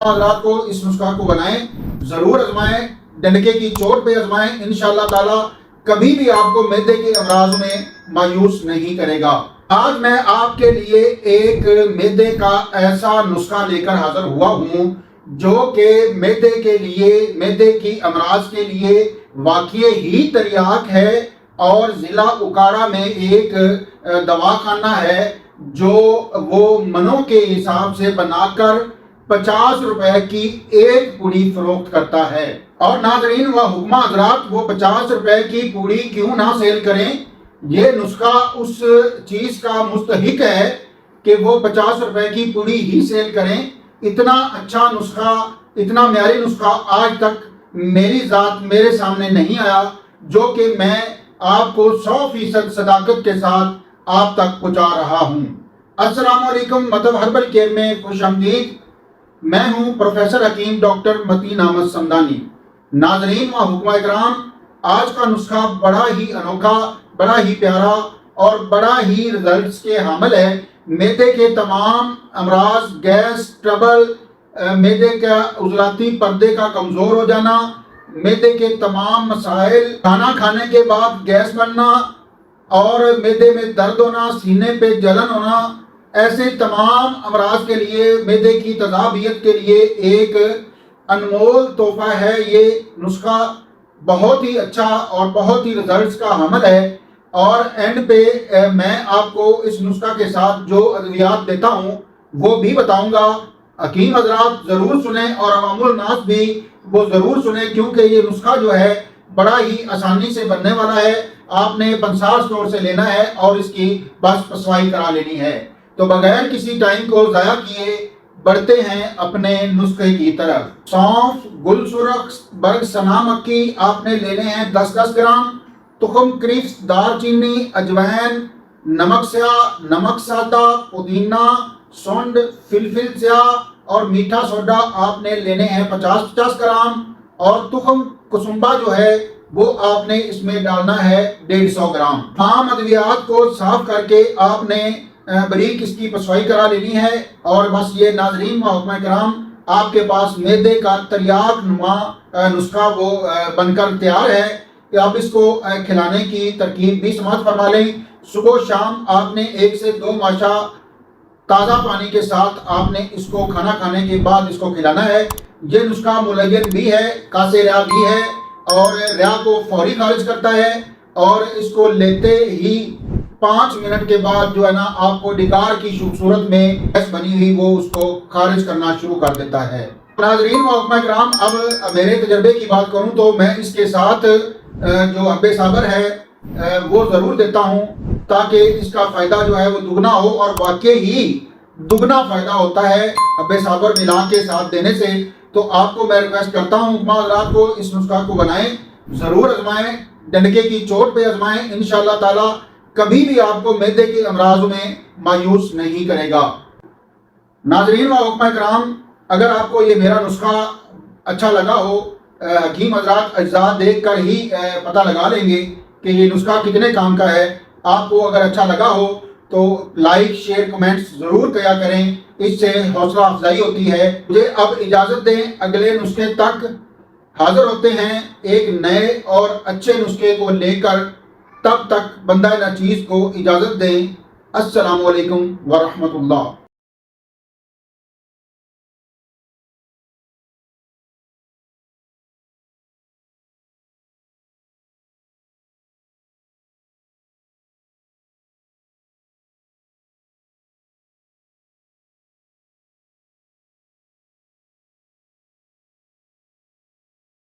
حضرات کو اس نسخہ کو بنائیں، ضرور آزمائیں، ڈنڈکے کی چوٹ پہ آزمائیں، انشاءاللہ تعالی کبھی بھی آپ کو معدے کے امراض میں مایوس نہیں کرے گا۔ آج میں آپ کے لیے ایک معدے کا ایسا نسخہ لے کر حاضر ہوا ہوں جو کہ معدے کے لیے، معدے کی امراض کے لیے واقعی ہی تریاق ہے، اور ضلع اوکارا میں ایک دواخانہ ہے جو وہ منوں کے حساب سے بنا کر 50 روپے کی ایک پوڑی فروخت کرتا ہے۔ اور ناظرین و حکمہ حضرات، وہ 50 روپے کی پوڑی کیوں نہ سیل کریں؟ یہ نسخہ اس چیز کا مستحق ہے کہ وہ 50 روپے کی پوڑی ہی سیل کریں۔ اتنا اچھا نسخہ، اتنا معیاری نسخہ آج تک میرے سامنے نہیں آیا، جو کہ میں آپ کو 100% صداقت کے ساتھ آپ تک پہنچا رہا ہوں۔ السلام علیکم، مطلب ہربل کیئر میں خوش آمدید۔ میں ہوں پروفیسر حکیم ڈاکٹر متین احمد سمدانی۔ ناظرین و حکمہ اکرام، آج کا نسخہ بڑا ہی انوکھا، بڑا ہی پیارا اور بڑا ہی رزلٹس کے حامل ہے۔ معدے کے تمام امراض، گیس، ٹربل، معدے کا عضلاتی پردے کا کمزور ہو جانا، معدے کے تمام مسائل، کھانا کھانے کے بعد گیس بننا اور معدے میں درد ہونا، سینے پہ جلن ہونا، ایسے تمام امراض کے لیے، معدے کی تذابیت کے لیے ایک انمول تحفہ ہے۔ یہ نسخہ بہت ہی اچھا اور بہت ہی رزلٹس کا حامل ہے، اور اینڈ پہ میں آپ کو اس نسخہ کے ساتھ جو ادویات دیتا ہوں وہ بھی بتاؤں گا۔ حکیم حضرات ضرور سنیں اور عوام الناس بھی وہ ضرور سنیں، کیونکہ یہ نسخہ جو ہے بڑا ہی آسانی سے بننے والا ہے۔ آپ نے پنسار اسٹور سے لینا ہے اور اس کی بس پسوائی کرا لینی ہے۔ تو بغیر کسی ٹائم کو ضائع کیے بڑھتے ہیں اپنے نسخے کی طرف۔ سونف، گل سرخ، برگ سنا مکی آپ نے لینے ہیں 10-10 گرام، تخم کرفس، دار چینی، اجوین، نمک سیاہ، نمک سادہ، پودینہ، سونڈ، فلفل سیاہ اور میٹھا سوڈا آپ نے لینے ہیں 50-50 گرام، اور تخم کسمبا جو ہے وہ آپ نے اس میں ڈالنا ہے 150 گرام۔ تمام ادویات کو صاف کر کے آپ نے بریک اس کی پسوائی کرا لینی ہے، اور بس یہ ناظرین و حکمہ کرام آپ کے پاس معدے کا تریاق نما نسخہ وہ بن کر تیار ہے کہ آپ اس کو کھلانے کی ترکیب بھی سماعت فرما لیں۔ صبح و شام آپ نے 1 سے 2 ماشا تازہ پانی کے ساتھ آپ نے اس کو کھانا کھانے کے بعد اس کو کھلانا ہے۔ یہ نسخہ ملین بھی ہے، کاسے ریا بھی ہے، اور ریا کو فوری خارج کرتا ہے، اور اس کو لیتے ہی 5 منٹ کے بعد جو ہے نا آپ کو ڈکار کی صورت میں گیس بنی ہوئی وہ اس کو خارج کرنا شروع کر دیتا ہے۔ ناظرین و حکمہ کرام، اب میرے تجربے کی بات کروں تو میں اس کے ساتھ جو حب صابر ہے وہ ضرور دیتا ہوں، تاکہ اس کا فائدہ جو ہے وہ دگنا ہو، اور واقعی ہی دگنا فائدہ ہوتا ہے حب صابر ملا کے ساتھ دینے سے۔ تو آپ کو میں ریکویسٹ کرتا ہوں حکمہ حضرات کو اس نسخہ کو بنائیں، ضرور آزمائیں، ڈنڈکے کی چوٹ پہ آزمائیں، انشاءاللہ تعالی کبھی بھی آپ کو معدے کے امراض میں مایوس نہیں کرے گا۔ ناظرین و حکمہ کرام، اگر آپ کو یہ میرا نسخہ اچھا لگا ہو، حکیم حضرات اجزاء دیکھ کر ہی پتہ لگا لیں گے کہ یہ نسخہ کتنے کام کا ہے۔ آپ کو اگر اچھا لگا ہو تو لائک، شیئر، کمنٹس ضرور کیا کریں، اس سے حوصلہ افزائی ہوتی ہے۔ مجھے اب اجازت دیں، اگلے نسخے تک حاضر ہوتے ہیں ایک نئے اور اچھے نسخے کو لے کر۔ تب تک بندہ ناچیز کو اجازت دیں۔ السلام علیکم ورحمۃ اللہ۔